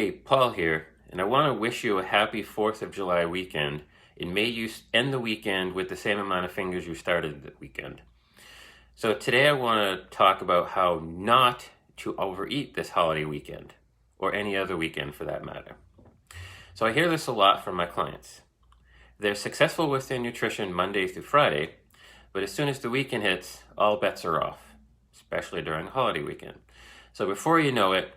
Hey, Paul here, and I want to wish you a happy 4th of July weekend, and may you end the weekend with the same amount of fingers you started the weekend. So today I want to talk about how not to overeat this holiday weekend, or any other weekend for that matter. So I hear this a lot from my clients. They're successful with their nutrition Monday through Friday, but as soon as the weekend hits, all bets are off, especially during the holiday weekend. So before you know it,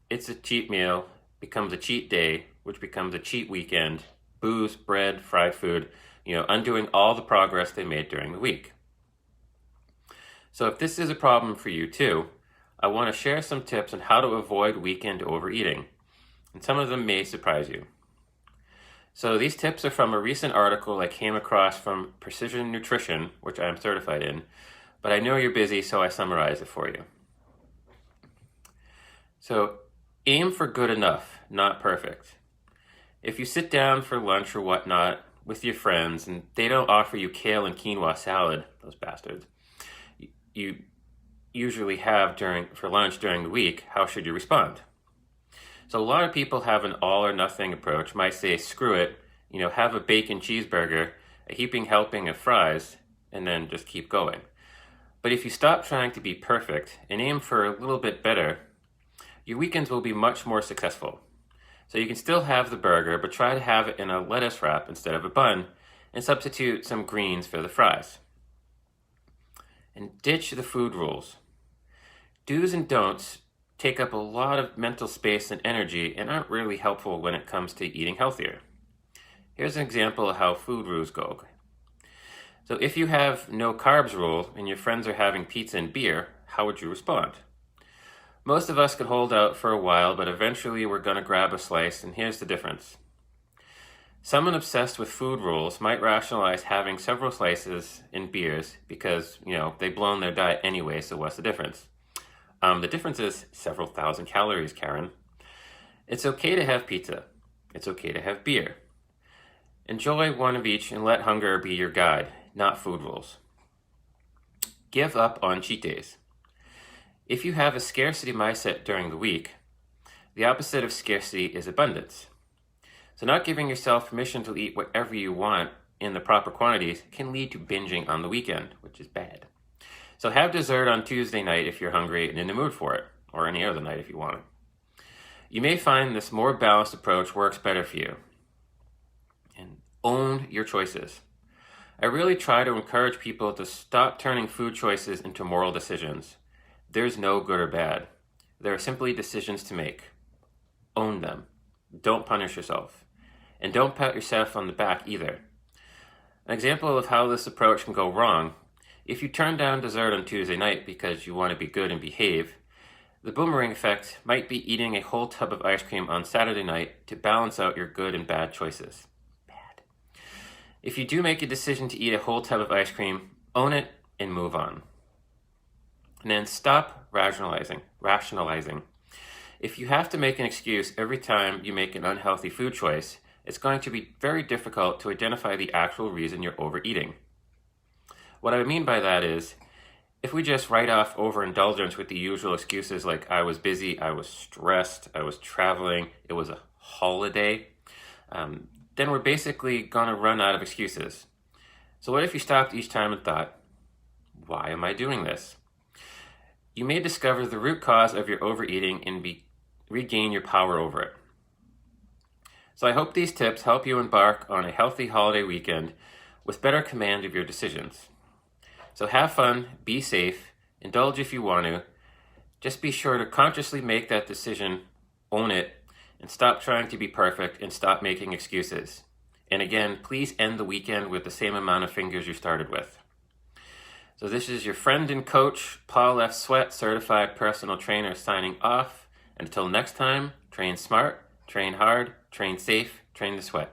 it's a cheat meal, becomes a cheat day, which becomes a cheat weekend, booze, bread, fried food, undoing all the progress they made during the week. So if this is a problem for you too, I want to share some tips on how to avoid weekend overeating, and some of them may surprise you. So these tips are from a recent article I came across from Precision Nutrition, which I'm certified in, but I know you're busy, so I summarize it for you. So aim for good enough, not perfect. If you sit down for lunch or whatnot with your friends and they don't offer you kale and quinoa salad, those bastards, you usually have for lunch during the week, how should you respond? So a lot of people have an all or nothing approach, might say, screw it, have a bacon cheeseburger, a heaping helping of fries, and then just keep going. But if you stop trying to be perfect and aim for a little bit better, your weekends will be much more successful. So you can still have the burger, but try to have it in a lettuce wrap instead of a bun, and substitute some greens for the fries. And ditch the food rules. Do's and don'ts take up a lot of mental space and energy and aren't really helpful when it comes to eating healthier. Here's an example of how food rules go. So if you have no carbs rule and your friends are having pizza and beer, how would you respond? Most of us could hold out for a while, but eventually we're going to grab a slice, and here's the difference. Someone obsessed with food rules might rationalize having several slices in beers because, they've blown their diet anyway, so what's the difference? The difference is several thousand calories, Karen. It's okay to have pizza. It's okay to have beer. Enjoy one of each and let hunger be your guide, not food rules. Give up on cheat days. If you have a scarcity mindset during the week, the opposite of scarcity is abundance. So not giving yourself permission to eat whatever you want in the proper quantities can lead to binging on the weekend, which is bad. So have dessert on Tuesday night if you're hungry and in the mood for it, or any other night if you want it. You may find this more balanced approach works better for you. And own your choices. I really try to encourage people to stop turning food choices into moral decisions. There's no good or bad. There are simply decisions to make. Own them. Don't punish yourself. And don't pat yourself on the back either. An example of how this approach can go wrong: if you turn down dessert on Tuesday night because you want to be good and behave, the boomerang effect might be eating a whole tub of ice cream on Saturday night to balance out your good and bad choices. Bad. If you do make a decision to eat a whole tub of ice cream, own it and move on. And then stop rationalizing. If you have to make an excuse every time you make an unhealthy food choice, it's going to be very difficult to identify the actual reason you're overeating. What I mean by that is, if we just write off overindulgence with the usual excuses like I was busy, I was stressed, I was traveling, it was a holiday, then we're basically going to run out of excuses. So what if you stopped each time and thought, why am I doing this? You may discover the root cause of your overeating and regain your power over it. So I hope these tips help you embark on a healthy holiday weekend with better command of your decisions. So have fun, be safe, indulge if you want to. Just be sure to consciously make that decision, own it, and stop trying to be perfect and stop making excuses. And again, please end the weekend with the same amount of fingers you started with. So this is your friend and coach, Paul F. Sweat, certified personal trainer, signing off. And until next time, train smart, train hard, train safe, train the sweat.